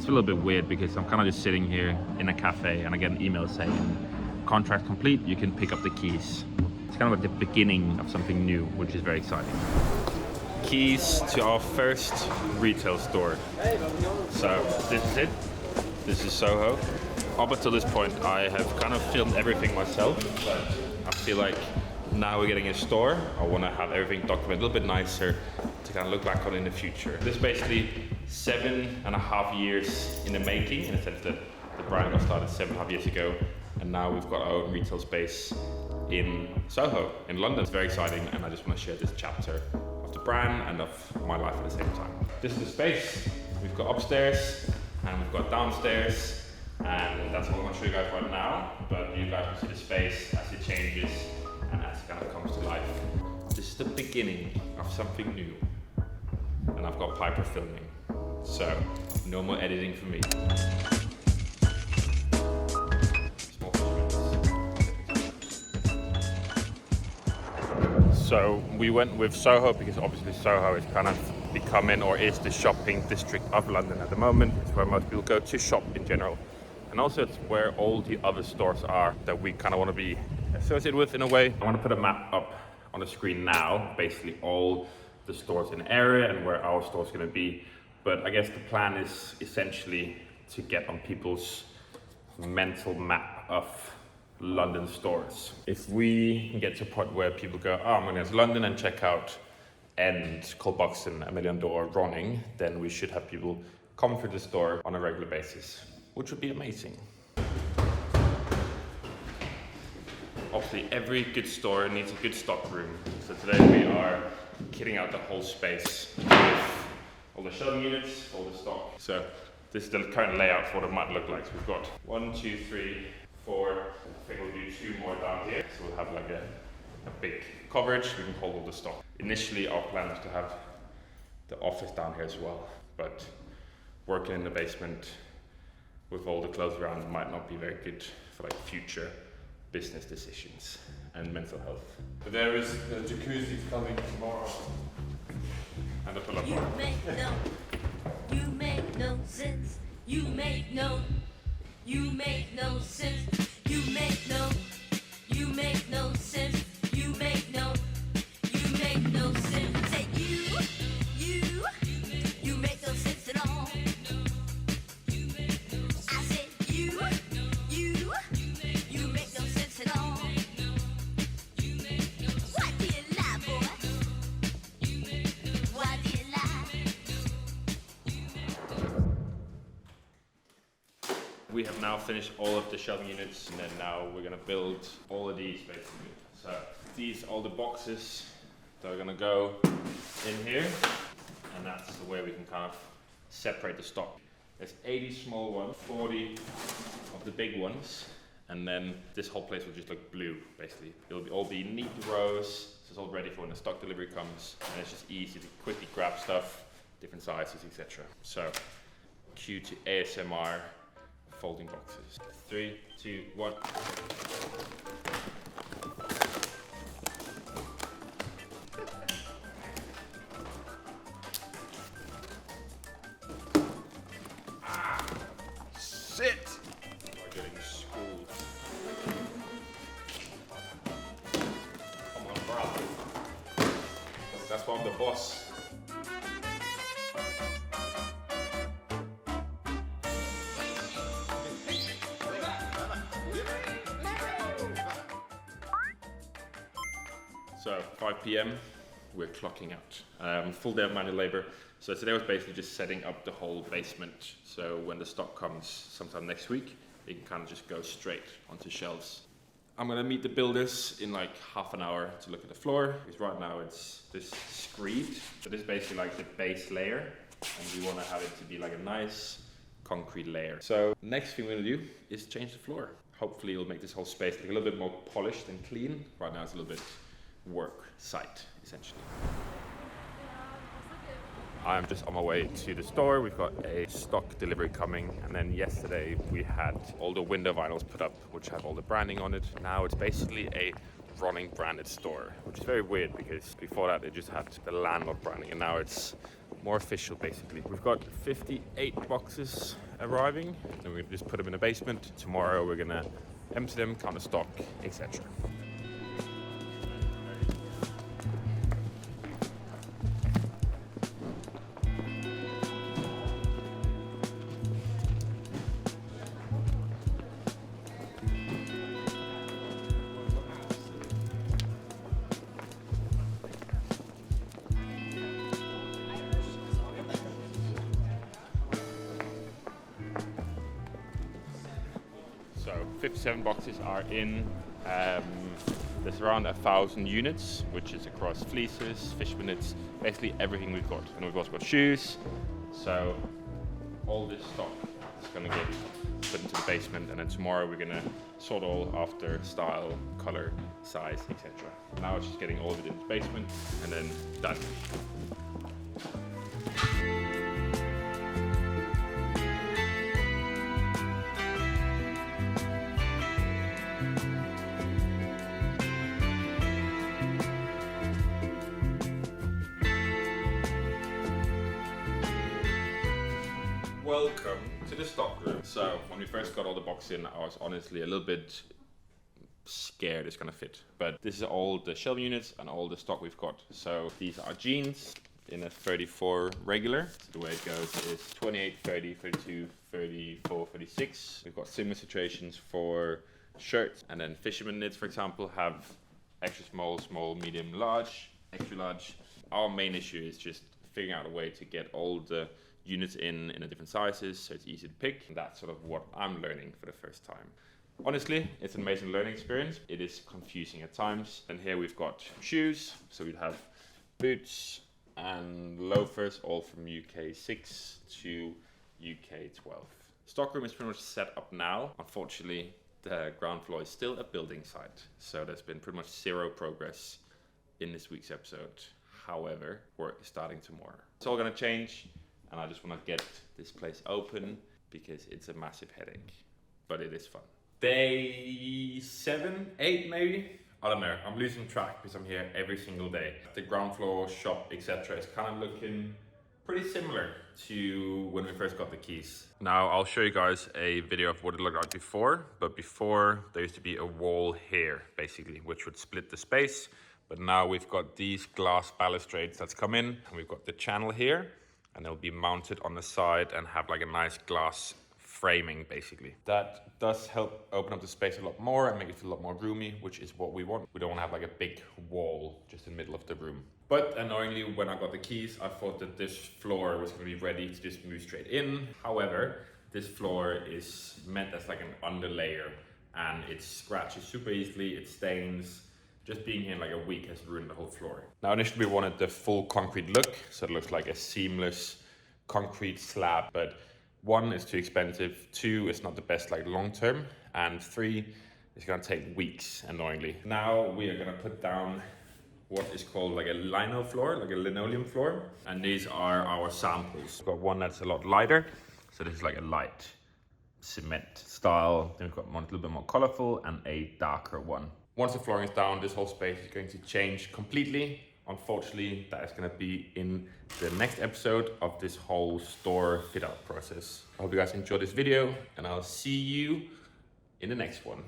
It's a little bit weird because I'm kind of just sitting here in a cafe and I get an email saying, contract complete, you can pick up the keys. It's kind of like the beginning of something new, which is very exciting. Keys to our first retail store. So this is it. This is Soho. Up until this point, I have kind of filmed everything myself, but I feel like now we're getting a store. I want to have everything documented a little bit nicer to kind of look back on in the future. This is basically 7.5 years in the making, in the sense that the brand got started 7.5 years ago, and now we've got our own retail space in Soho, in London. It's very exciting, and I just want to share this chapter of the brand and of my life at the same time. This is the space. We've got upstairs and we've got downstairs. And that's what I'm going to show you guys right now, but you guys will see the space as it changes and as it kind of comes to life. This is the beginning of something new. And I've got Piper filming, so no more editing for me. So we went with Soho because obviously Soho is kind of becoming, or is, the shopping district of London at the moment. It's where most people go to shop in general. And also it's where all the other stores are that we kind of want to be associated with in a way. I want to put a map up on the screen now, basically all the stores in the area and where our store is going to be. But I guess the plan is essentially to get on people's mental map of London stores. If we can get to a point where people go, oh, I'm going to London and check out End, Colboxen, A Million Door, Ronning, then we should have people come through the store on a regular basis, which would be amazing. Obviously, every good store needs a good stock room. So today we are kitting out the whole space with all the shelving units, all the stock. So this is the current layout for what it might look like. So we've got 1, 2, 3, 4. I think we'll do 2 more down here. So we'll have like a big coverage. We can hold all the stock. Initially, our plan was to have the office down here as well, but working in the basement with all the clothes around might not be very good for like future business decisions and mental health. But there is a jacuzzi coming tomorrow. And a pull-up You bar. make no sense. You make no sense. You make no sense. You make no sense. You make no sense. Say you make no sense at all. I said you make no sense at all. Why do you lie, boy? Why do you lie? We have now finished all of the shelving units, and then now we're gonna build all of these basically. So these are all the boxes that are gonna go in here, and that's the way we can kind of separate the stock. There's 80 small ones, 40 of the big ones, and then this whole place will just look blue basically. It'll all be neat rows, so it's all ready for when the stock delivery comes, and it's just easy to quickly grab stuff, different sizes, etc. So cue to ASMR folding boxes. 3, 2, 1. Sit! We're getting schooled. Come on, bro. That's why I'm the boss. So 5 p.m. we're clocking out. Full day of manual labor. So today was basically just setting up the whole basement. So when the stock comes sometime next week, it can kind of just go straight onto shelves. I'm gonna meet the builders in like half an hour to look at the floor, because right now it's this screed. So this is basically like the base layer, and we wanna have it to be like a nice concrete layer. So next thing we're gonna do is change the floor. Hopefully it'll make this whole space look a little bit more polished and clean. Right now it's a little bit work site, essentially. I'm just on my way to the store. We've got a stock delivery coming, and then yesterday we had all the window vinyls put up, which have all the branding on it. Now it's basically a Ronning branded store, which is very weird because before that they just had the landlord branding, and now it's more official basically. We've got 58 boxes arriving. Then we're gonna just put them in the basement. Tomorrow we're gonna empty them, count the stock, etc. So 57 boxes are in. There's around 1,000 units, which is across fleeces, fisherman nets, basically everything we've got. And we've also got shoes. So all this stock is going to get put into the basement, and then tomorrow we're going to sort all after style, color, size, etc. Now it's just getting all of it into the basement, and then done. Welcome to the stock room. So when we first got all the boxes in, I was honestly a little bit scared it's gonna fit. But this is all the shelving units and all the stock we've got. So these are jeans in a 34 regular. So the way it goes is 28, 30, 32, 34, 36. We've got similar situations for shirts, and then fisherman knits, for example, have extra small, small, medium, large, extra large. Our main issue is just figuring out a way to get all the units in the different sizes, so it's easy to pick. And that's sort of what I'm learning for the first time. Honestly, it's an amazing learning experience. It is confusing at times. And here we've got shoes. So we'd have boots and loafers, all from UK 6 to UK 12. Stockroom is pretty much set up now. Unfortunately, the ground floor is still a building site. So there's been pretty much zero progress in this week's episode. However, work is starting tomorrow. It's all gonna change. And I just want to get this place open because it's a massive headache, but it is fun. Day 7, 8 maybe? I don't know, I'm losing track because I'm here every single day. The ground floor, shop, etc. is kind of looking pretty similar to when we first got the keys. Now I'll show you guys a video of what it looked like before, but before there used to be a wall here basically, which would split the space. But now we've got these glass balustrades that's come in, and we've got the channel here, and they'll be mounted on the side and have like a nice glass framing basically. That does help open up the space a lot more and make it feel a lot more roomy, which is what we want. We don't want to have like a big wall just in the middle of the room. But annoyingly, when I got the keys, I thought that this floor was going to be ready to just move straight in. However, this floor is meant as like an underlayer, and it scratches super easily, it stains. Just being here in like a week has ruined the whole floor. Now initially we wanted the full concrete look, so it looks like a seamless concrete slab, but 1, it's too expensive, 2, it's not the best like long term, and 3, it's gonna take weeks, annoyingly. Now we are gonna put down what is called like a lino floor, like a linoleum floor, and these are our samples. We've got one that's a lot lighter, so this is like a light cement style. Then we've got one a little bit more colorful and a darker one. Once the flooring is down, this whole space is going to change completely. Unfortunately, that is going to be in the next episode of this whole store fit out process. I hope you guys enjoyed this video, and I'll see you in the next one.